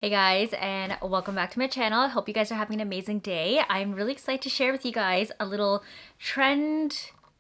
Hey guys, and welcome back to my channel. I hope you guys are having an amazing day. I'm really excited to share with you guys a little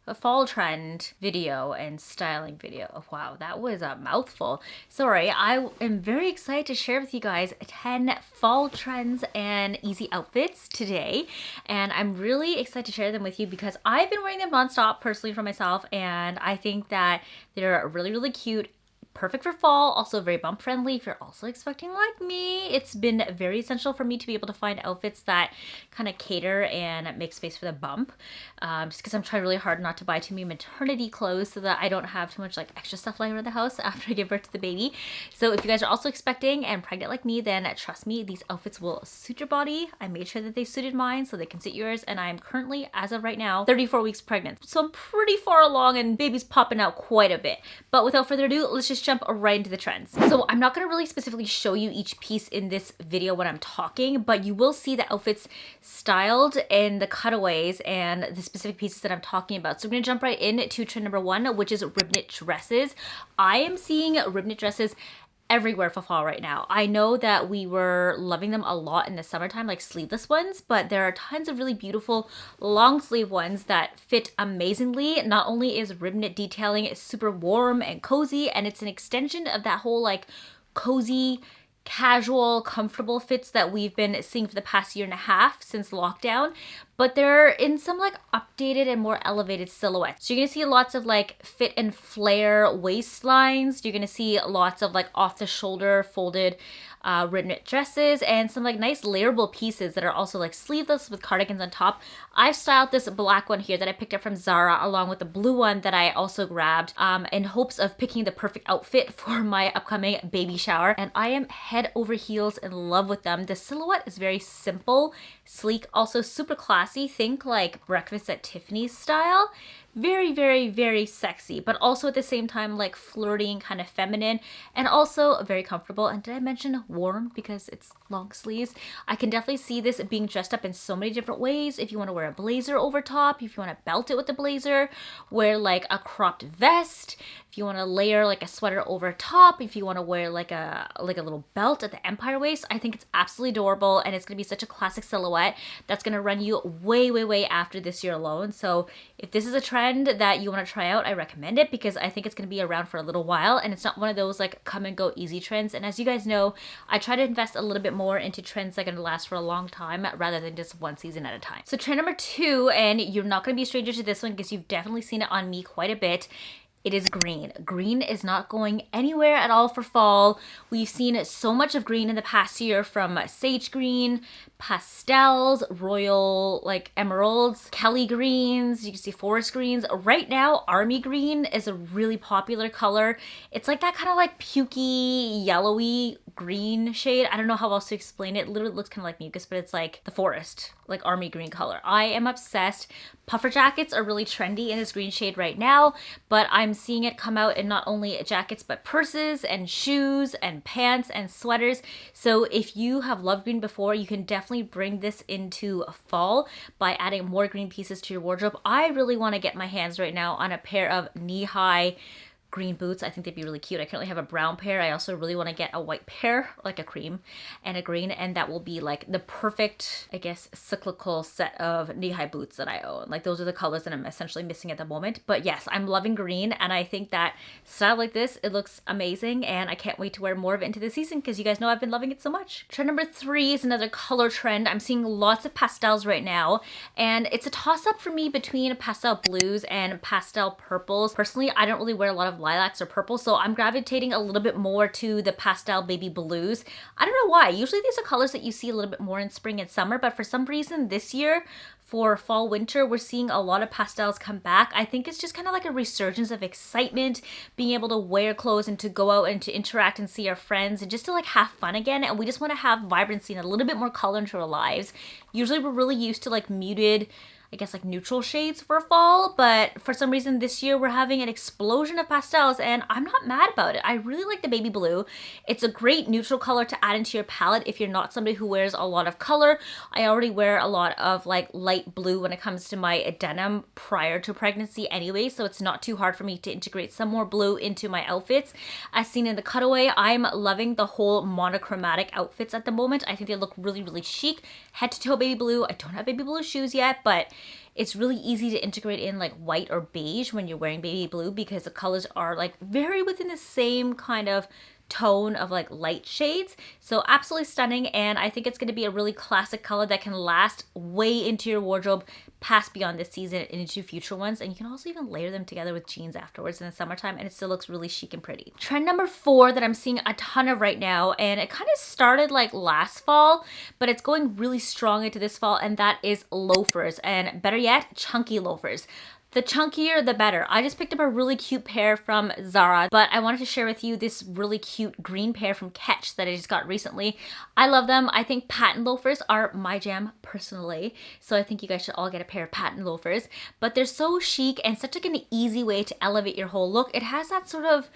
a fall trend video and styling video. Wow, that was a mouthful. Sorry, I am very excited to share with you guys 10 fall trends and easy outfits today. And I'm really excited to share them with you because I've been wearing them nonstop personally for myself, and I think that they're really, really cute, perfect for fall, also very bump friendly if you're also expecting like me. It's been very essential for me to be able to find outfits that kind of cater and make space for the bump, just because I'm trying really hard not to buy too many maternity clothes so that I don't have too much like extra stuff lying around the house after I give birth to the baby. So if you guys are also expecting and pregnant like me, then trust me, these outfits will suit your body. I made sure that they suited mine so they can suit yours, and I'm currently, as of right now, 34 weeks pregnant, so I'm pretty far along and baby's popping out quite a bit. But without further ado, let's just jump right into the trends. So I'm not going to really specifically show you each piece in this video when I'm talking, but you will see the outfits styled and the cutaways and the specific pieces that I'm talking about. So I'm going to jump right into trend number one, which is rib knit dresses. I am seeing rib knit dresses everywhere for fall right now. I know that we were loving them a lot in the summertime, like sleeveless ones, but there are tons of really beautiful long sleeve ones that fit amazingly. Not only is rib knit detailing super warm and cozy, and it's an extension of that whole like cozy, casual, comfortable fits that we've been seeing for the past year and a half since lockdown, but they're in some like updated and more elevated silhouettes. So you're gonna see lots of like fit and flare waistlines. You're gonna see lots of like off the shoulder folded rib knit dresses and some like nice layerable pieces that are also like sleeveless with cardigans on top. I've styled this black one here that I picked up from Zara along with the blue one that I also grabbed in hopes of picking the perfect outfit for my upcoming baby shower, and I am head over heels in love with them. The silhouette is very simple, sleek, also super classy. Think like Breakfast at Tiffany's style. Very, very, very sexy, but also at the same time like flirty and kind of feminine, and also very comfortable. And did I mention warm because it's long sleeves? I can definitely see this being dressed up in so many different ways. If you want to wear a blazer over top, if you want to belt it with a blazer, wear like a cropped vest, if you want to layer like a sweater over top, if you want to wear like a little belt at the empire waist, I think it's absolutely adorable, and it's going to be such a classic silhouette that's going to run you way, way, way after this year alone. So if this is a trend that you want to try out, I recommend it because I think it's going to be around for a little while, and it's not one of those like come and go easy trends. And as you guys know, I try to invest a little bit more into trends that are going to last for a long time rather than just one season at a time. So trend number two, and you're not going to be a stranger to this one because you've definitely seen it on me quite a bit. It is green. Green is not going anywhere at all for fall. We've seen so much of green in the past year, from sage green, pastels, royal like emeralds, Kelly greens, you can see forest greens. Right now, army green is a really popular color. It's like that kind of like pukey, yellowy green shade. I don't know how else to explain it. It literally looks kind of like mucus, but it's like the forest, like army green color. I am obsessed. Puffer jackets are really trendy in this green shade right now, but I'm seeing it come out in not only jackets, but purses and shoes and pants and sweaters. So if you have loved green before, you can definitely bring this into fall by adding more green pieces to your wardrobe. I really want to get my hands right now on a pair of knee-high green boots. I think they'd be really cute. I currently have a brown pair. I also really want to get a white pair, like a cream and a green, and that will be like the perfect, I guess, cyclical set of knee-high boots that I own. Like those are the colors that I'm essentially missing at the moment. But yes, I'm loving green, and I think that style like this, it looks amazing, and I can't wait to wear more of it into the season because you guys know I've been loving it so much. Trend number three is another color trend. I'm seeing lots of pastels right now, and it's a toss-up for me between pastel blues and pastel purples. Personally, I don't really wear a lot of lilacs or purple, so I'm gravitating a little bit more to the pastel baby blues. I don't know why. Usually these are colors that you see a little bit more in spring and summer, but for some reason this year, for fall winter, we're seeing a lot of pastels come back. I think it's just kind of like a resurgence of excitement, being able to wear clothes and to go out and to interact and see our friends and just to like have fun again. And we just want to have vibrancy and a little bit more color into our lives. Usually we're really used to like muted I guess like neutral shades for fall, but for some reason this year we're having an explosion of pastels and I'm not mad about it. I really like the baby blue. It's a great neutral color to add into your palette if you're not somebody who wears a lot of color. I already wear a lot of like light blue when it comes to my denim prior to pregnancy anyway, so it's not too hard for me to integrate some more blue into my outfits. As seen in the cutaway, I'm loving the whole monochromatic outfits at the moment. I think they look really, really chic. Head to toe baby blue. I don't have baby blue shoes yet, but it's really easy to integrate in like white or beige when you're wearing baby blue because the colors are like very within the same kind of tone of like light shades. So absolutely stunning, and I think it's going to be a really classic color that can last way into your wardrobe past beyond this season and into future ones. And you can also even layer them together with jeans afterwards in the summertime and it still looks really chic and pretty. Trend number 4 that I'm seeing a ton of right now, and it kind of started like last fall, but it's going really strong into this fall, and that is loafers, and better yet, chunky loafers. The chunkier, the better. I just picked up a really cute pair from Zara, but I wanted to share with you this really cute green pair from Catch that I just got recently. I love them. I think patent loafers are my jam personally, so I think you guys should all get a pair of patent loafers. But they're so chic and such like an easy way to elevate your whole look. It has that sort of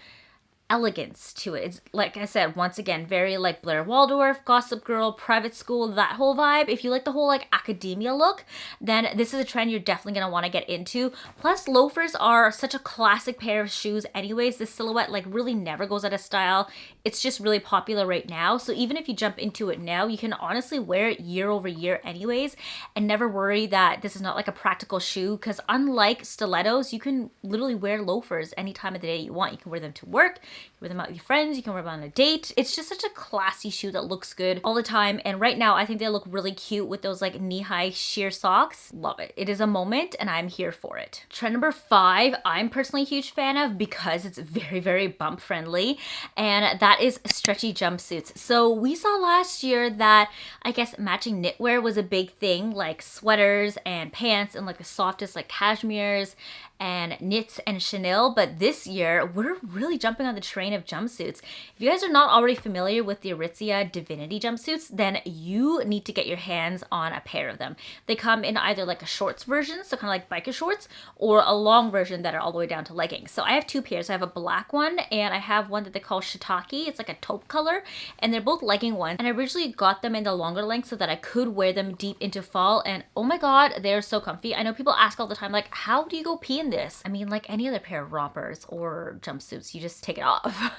elegance to it. It's like I said, once again, very like Blair Waldorf, Gossip Girl, private school, that whole vibe. If you like the whole like academia look, then this is a trend you're definitely going to want to get into. Plus, loafers are such a classic pair of shoes anyways. This silhouette like really never goes out of style. It's just really popular right now. So even if you jump into it now, you can honestly wear it year over year anyways and never worry that this is not like a practical shoe, because unlike stilettos, you can literally wear loafers any time of the day you want. You can wear them to work, you can wear them out with your friends, you can wear them on a date. It's just such a classy shoe that looks good all the time. And right now, I think they look really cute with those like knee-high sheer socks. Love it. It is a moment and I'm here for it. Trend number 5, I'm personally a huge fan of because it's very, very bump friendly, and that is stretchy jumpsuits. So we saw last year that I guess matching knitwear was a big thing, like sweaters and pants and like the softest like cashmeres and knits and chenille, but this year we're really jumping on the train of jumpsuits. If you guys are not already familiar with the Aritzia Divinity jumpsuits, then you need to get your hands on a pair of them. They come in either like a shorts version, so kind of like biker shorts, or a long version that are all the way down to leggings. So I have 2 pairs. I have a black one and I have one that they call shiitake. It's like a taupe color, and they're both legging ones. And I originally got them in the longer length so that I could wear them deep into fall, and oh my god, they're so comfy. I know people ask all the time, like, how do you go pee in this? I mean, like any other pair of rompers or jumpsuits, you just take it off.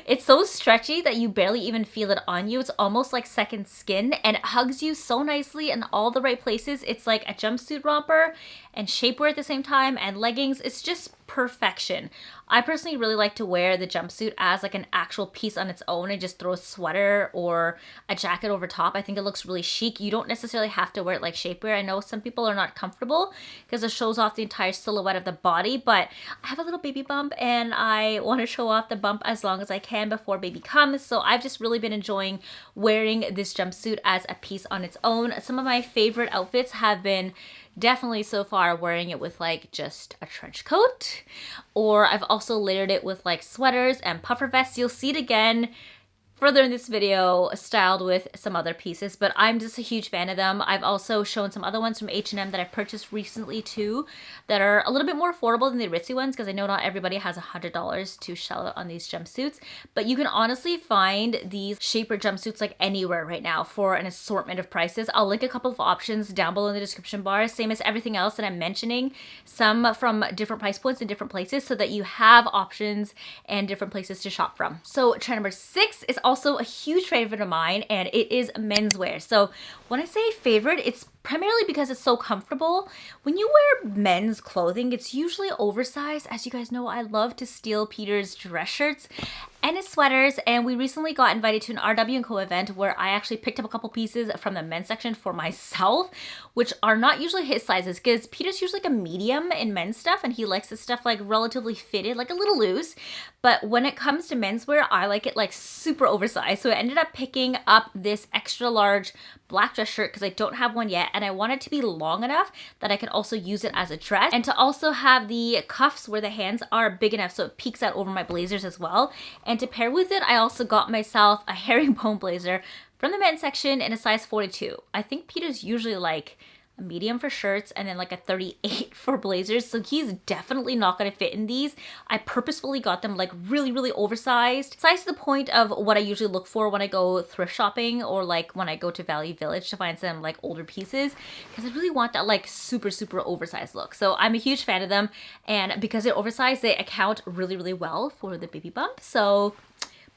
It's so stretchy that you barely even feel it on you. It's almost like second skin, and it hugs you so nicely in all the right places. It's like a jumpsuit romper and shapewear at the same time and leggings. It's just perfection. I personally really like to wear the jumpsuit as like an actual piece on its own and just throw a sweater or a jacket over top. I think it looks really chic. You don't necessarily have to wear it like shapewear. I know some people are not comfortable because it shows off the entire silhouette of the body, but I have a little baby bump and I want to show off the bump as long as I can before baby comes. So I've just really been enjoying wearing this jumpsuit as a piece on its own. Some of my favorite outfits have been definitely so far wearing it with like just a trench coat, or I've also layered it with like sweaters and puffer vests. You'll see it again further in this video styled with some other pieces, but I'm just a huge fan of them. I've also shown some other ones from H&M that I purchased recently too that are a little bit more affordable than the Aritzia ones, because I know not everybody has $100 to shell out on these jumpsuits, but you can honestly find these shaper jumpsuits like anywhere right now for an assortment of prices. I'll link a couple of options down below in the description bar, same as everything else that I'm mentioning, some from different price points in different places so that you have options and different places to shop from. So trend number 6 is also a huge favorite of mine, and it is menswear. So when I say favorite, it's primarily because it's so comfortable. When you wear men's clothing, it's usually oversized. As you guys know, I love to steal Peter's dress shirts and his sweaters, and we recently got invited to an RW&Co event where I actually picked up a couple pieces from the men's section for myself, which are not usually his sizes, because Peter's usually like a medium in men's stuff and he likes his stuff like relatively fitted, like a little loose. But when it comes to menswear, I like it like super oversized. So I ended up picking up this extra large black dress shirt because I don't have one yet, and I want it to be long enough that I can also use it as a dress, and to also have the cuffs where the hands are big enough so it peeks out over my blazers as well. And to pair with it, I also got myself a herringbone blazer from the men's section in a size 42. I think Peter's usually like a medium for shirts, and then like a 38 for blazers. So he's definitely not going to fit in these. I purposefully got them like really, really oversized. Size to the point of what I usually look for when I go thrift shopping or like when I go to Value Village to find some like older pieces, because I really want that like super, super oversized look. So I'm a huge fan of them. And because they're oversized, they account really, really well for the baby bump. So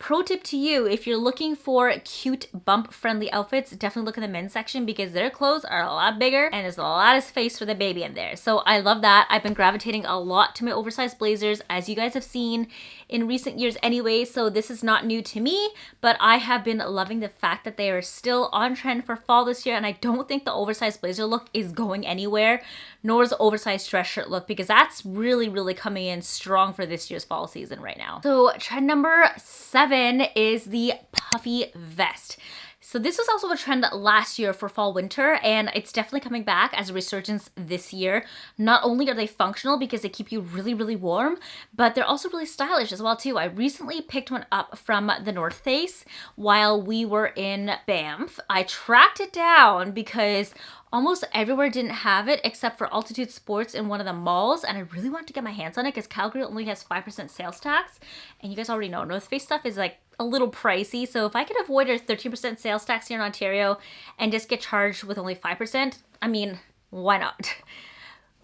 pro tip to you, if you're looking for cute bump friendly outfits, definitely look in the men's section because their clothes are a lot bigger and there's a lot of space for the baby in there. So I love that. I've been gravitating a lot to my oversized blazers, as you guys have seen in recent years anyway, so this is not new to me, but I have been loving the fact that they are still on trend for fall this year, and I don't think the oversized blazer look is going anywhere, nor is the oversized dress shirt look, because that's really, really coming in strong for this year's fall season right now. So trend number 7 is the puffy vest. So this was also a trend last year for fall winter, and it's definitely coming back as a resurgence this year. Not only are they functional because they keep you really, really warm, but they're also really stylish as well too. I recently picked one up from the North Face while we were in Banff. I tracked it down because almost everywhere didn't have it except for Altitude Sports in one of the malls, and I really wanted to get my hands on it because Calgary only has 5% sales tax, and you guys already know North Face stuff is like a little pricey. So if I could avoid a 13% sales tax here in Ontario and just get charged with only 5%, I mean, why not?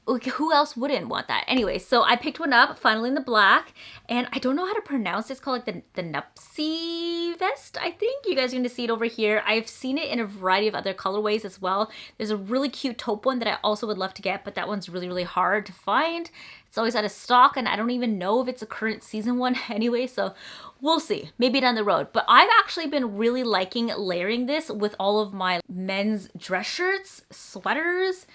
Who else wouldn't want that? Anyway, so I picked one up finally in the black, and I don't know how to pronounce it. It's called like the Nupsy vest, I think. You guys are going to see it over here. I've seen it in a variety of other colorways as well. There's a really cute taupe one that I also would love to get, but that one's really, really hard to find. It's always out of stock, and I don't even know if it's a current season one anyway, so we'll see. Maybe down the road. But I've actually been really liking layering this with all of my men's dress shirts, sweaters,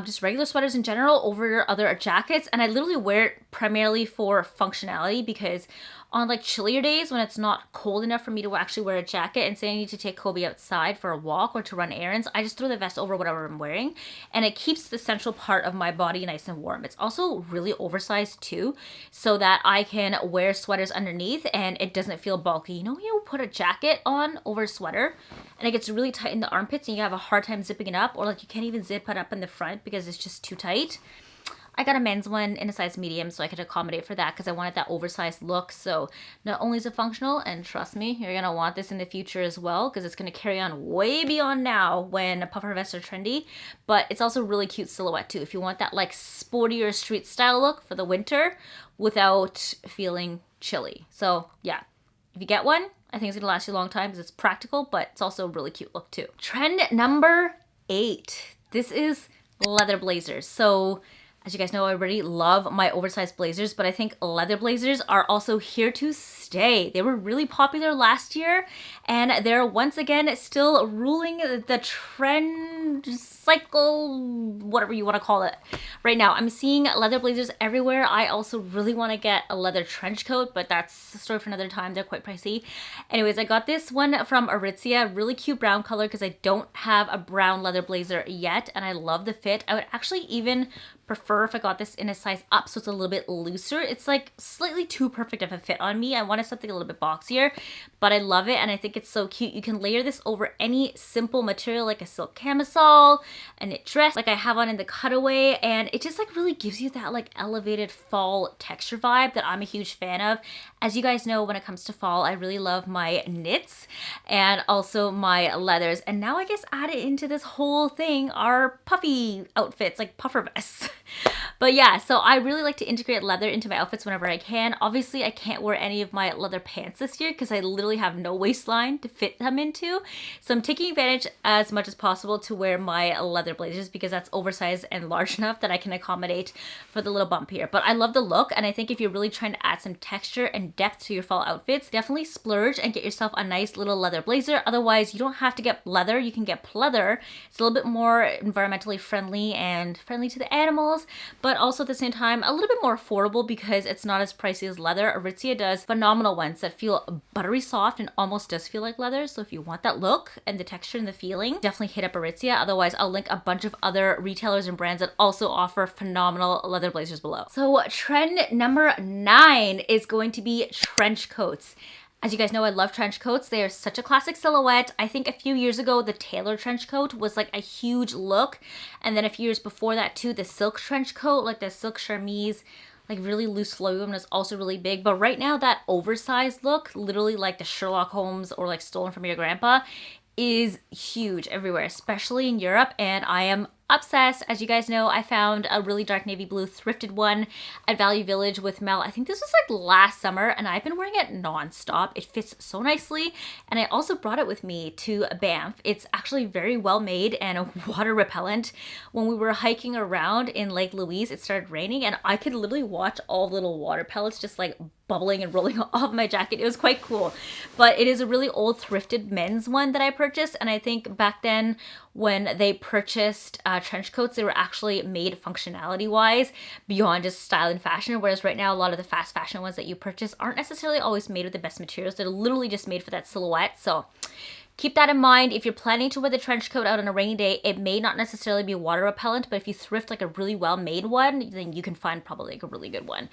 just regular sweaters in general over other jackets, and I literally wear it primarily for functionality, because on like chillier days when it's not cold enough for me to actually wear a jacket, and say I need to take Kobe outside for a walk or to run errands, I just throw the vest over whatever I'm wearing, and it keeps the central part of my body nice and warm. It's also really oversized too, so that I can wear sweaters underneath and it doesn't feel bulky. You know, you put a jacket on over a sweater and it gets really tight in the armpits and you have a hard time zipping it up, or like you can't even zip it up in the front because it's just too tight. I got a men's one in a size medium so I could accommodate for that because I wanted that oversized look. So not only is it functional, and trust me, you're going to want this in the future as well because it's going to carry on way beyond now when puffer vests are trendy, but it's also really cute silhouette too if you want that like sportier street style look for the winter without feeling chilly. So yeah, if you get one, I think it's going to last you a long time because it's practical, but it's also a really cute look too. Trend number 8. This is leather blazers. So as you guys know, I already love my oversized blazers, but I think leather blazers are also here to stay. They were really popular last year, and they're once again still ruling the trend cycle, whatever you want to call it. Right now, I'm seeing leather blazers everywhere. I also really want to get a leather trench coat, but that's a story for another time. They're quite pricey. Anyways, I got this one from Aritzia, really cute brown color because I don't have a brown leather blazer yet, and I love the fit. I would actually even prefer if I got this in a size up so it's a little bit looser. It's like slightly too perfect of a fit on me. I wanted something a little bit boxier, but I love it and I think it's so cute. You can layer this over any simple material like a silk camisole, a knit dress like I have on in the cutaway, and it just like really gives you that like elevated fall texture vibe that I'm a huge fan of. As you guys know, when it comes to fall, I really love my knits and also my leathers, and now I guess added into this whole thing are puffy outfits like puffer vests. But yeah, so I really like to integrate leather into my outfits whenever I can. Obviously, I can't wear any of my leather pants this year because I literally have no waistline to fit them into. So I'm taking advantage as much as possible to wear my leather blazers because that's oversized and large enough that I can accommodate for the little bump here. But I love the look, and I think if you're really trying to add some texture and depth to your fall outfits, definitely splurge and get yourself a nice little leather blazer. Otherwise, you don't have to get leather. You can get pleather. It's a little bit more environmentally friendly and friendly to the animals, but also at the same time a little bit more affordable because it's not as pricey as leather. Aritzia does phenomenal ones that feel buttery soft and almost does feel like leather. So if you want that look and the texture and the feeling, definitely hit up Aritzia. Otherwise, I'll link a bunch of other retailers and brands that also offer phenomenal leather blazers below. So trend number 9 is going to be trench coats. As you guys know, I love trench coats. They are such a classic silhouette. I think a few years ago, the tailor trench coat was like a huge look. And then a few years before that too, the silk trench coat, like the silk chemise, like really loose flowy one, is also really big. But right now, that oversized look, literally like the Sherlock Holmes or like stolen from your grandpa, is huge everywhere, especially in Europe. And I am obsessed. As you guys know, I found a really dark navy blue thrifted one at Value Village with Mel. I think this was like last summer, and I've been wearing it nonstop. It fits so nicely, and I also brought it with me to Banff. It's actually very well made and water repellent. When we were hiking around in Lake Louise, it started raining, and I could literally watch all the little water pellets just like bubbling and rolling off my jacket. It was quite cool. But it is a really old thrifted men's one that I purchased, and I think back then when they purchased trench coats, they were actually made functionality wise beyond just style and fashion, whereas right now a lot of the fast fashion ones that you purchase aren't necessarily always made with the best materials. They're literally just made for that silhouette. So keep that in mind. If you're planning to wear the trench coat out on a rainy day, it may not necessarily be water repellent, but if you thrift like a really well made one, then you can find probably like a really good one.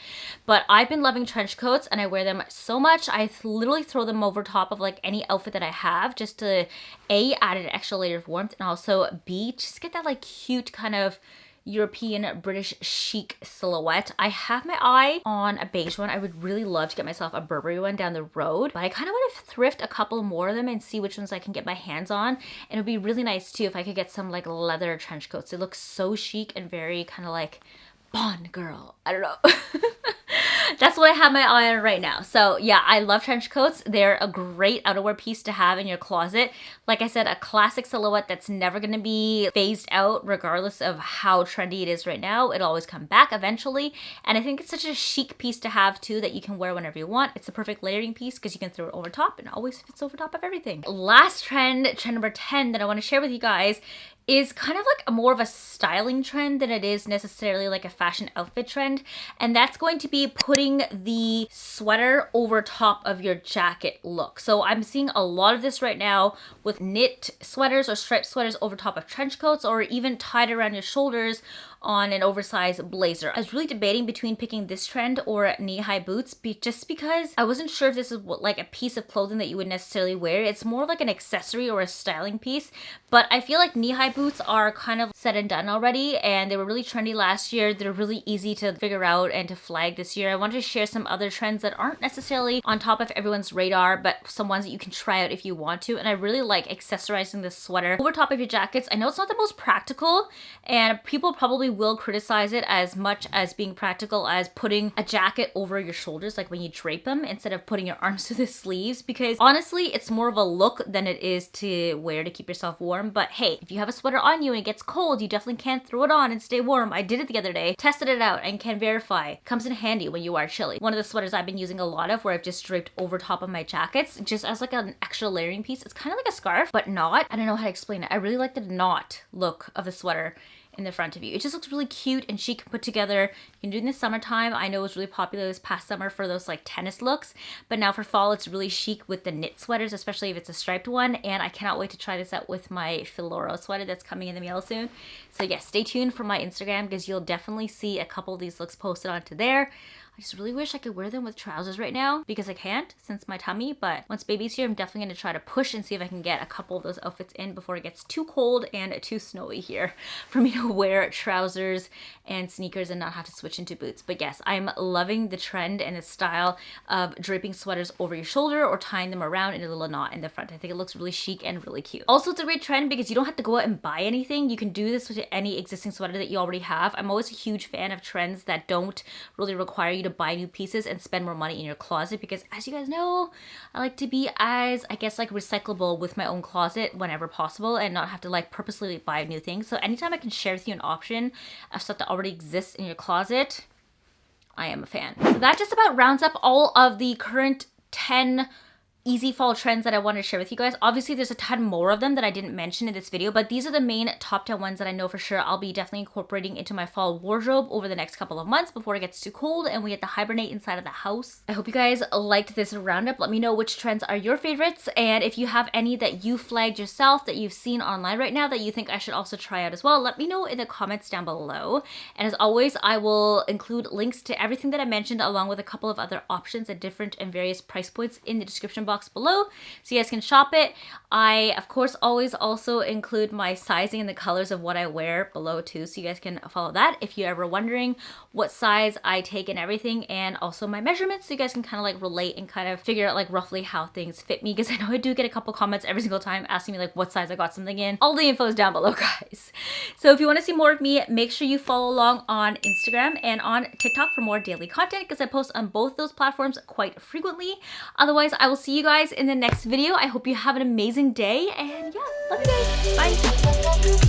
But I've been loving trench coats, and I wear them so much. I literally throw them over top of like any outfit that I have, just to A, add an extra layer of warmth, and also B, just get that like cute kind of European British chic silhouette. I have my eye on a beige one. I would really love to get myself a Burberry one down the road, but I kind of want to thrift a couple more of them and see which ones I can get my hands on. And it would be really nice too if I could get some like leather trench coats. They look so chic and very kind of like Bond girl. I don't know. That's what I have my eye on right now. So yeah, I love trench coats. They're a great outerwear piece to have in your closet. Like I said, a classic silhouette that's never going to be phased out regardless of how trendy it is right now. It'll always come back eventually. And I think it's such a chic piece to have too that you can wear whenever you want. It's a perfect layering piece because you can throw it over top and it always fits over top of everything. Last trend number 10 that I want to share with you guys is kind of like a more of a styling trend than it is necessarily like a fashion outfit trend. And that's going to be putting the sweater over top of your jacket look. So I'm seeing a lot of this right now with knit sweaters or striped sweaters over top of trench coats, or even tied around your shoulders on an oversized blazer. I was really debating between picking this trend or knee-high boots just because I wasn't sure if this is like a piece of clothing that you would necessarily wear. It's more like an accessory or a styling piece, but I feel like knee-high boots are kind of said and done already, and they were really trendy last year. They're really easy to figure out and to flag this year. I wanted to share some other trends that aren't necessarily on top of everyone's radar, but some ones that you can try out if you want to. And I really like accessorizing this sweater over top of your jackets. I know it's not the most practical, and people probably will criticize it as much as being practical as putting a jacket over your shoulders, like when you drape them, instead of putting your arms to the sleeves, because honestly, it's more of a look than it is to wear to keep yourself warm. But hey, if you have a sweater on you and it gets cold, you definitely can throw it on and stay warm. I did it the other day, tested it out, and can verify. Comes in handy when you are chilly. One of the sweaters I've been using a lot of, where I've just draped over top of my jackets, just as like an extra layering piece. It's kind of like a scarf, but not. I don't know how to explain it. I really like the knot look of the sweater in the front of you. It just looks really cute and chic put together. You can do it in the summertime. I know it was really popular this past summer for those like tennis looks, but now for fall it's really chic with the knit sweaters, especially if it's a striped one. And I cannot wait to try this out with my Filoro sweater that's coming in the mail soon. So yes, stay tuned for my Instagram because you'll definitely see a couple of these looks posted onto there. I just really wish I could wear them with trousers right now because I can't since my tummy, but once baby's here, I'm definitely going to try to push and see if I can get a couple of those outfits in before it gets too cold and too snowy here for me to wear trousers and sneakers and not have to switch into boots. But yes, I'm loving the trend and the style of draping sweaters over your shoulder or tying them around in a little knot in the front. I think it looks really chic and really cute. Also, it's a great trend because you don't have to go out and buy anything. You can do this with any existing sweater that you already have. I'm always a huge fan of trends that don't really require you to buy new pieces and spend more money in your closet, because as you guys know, I like to be as, I guess, like recyclable with my own closet whenever possible and not have to like purposely buy new things. So anytime I can share with you an option of stuff that already exists in your closet, I am a fan. So that just about rounds up all of the current 10 easy fall trends that I wanted to share with you guys. Obviously, there's a ton more of them that I didn't mention in this video, but these are the main top 10 ones that I know for sure I'll be definitely incorporating into my fall wardrobe over the next couple of months before it gets too cold and we get to hibernate inside of the house. I hope you guys liked this roundup. Let me know which trends are your favorites, and if you have any that you flagged yourself that you've seen online right now that you think I should also try out as well, let me know in the comments down below. And as always, I will include links to everything that I mentioned along with a couple of other options at different and various price points in the description box below so you guys can shop it. I of course always also include my sizing and the colors of what I wear below too, so you guys can follow that if you're ever wondering what size I take and everything, and also my measurements so you guys can kind of like relate and kind of figure out like roughly how things fit me, because I know I do get a couple comments every single time asking me like what size I got something in. All the info is down below, guys. So if you want to see more of me, make sure you follow along on Instagram and on TikTok for more daily content, because I post on both those platforms quite frequently. Otherwise, I will see you guys in the next video. I hope you have an amazing day, and yeah, love you guys. Bye.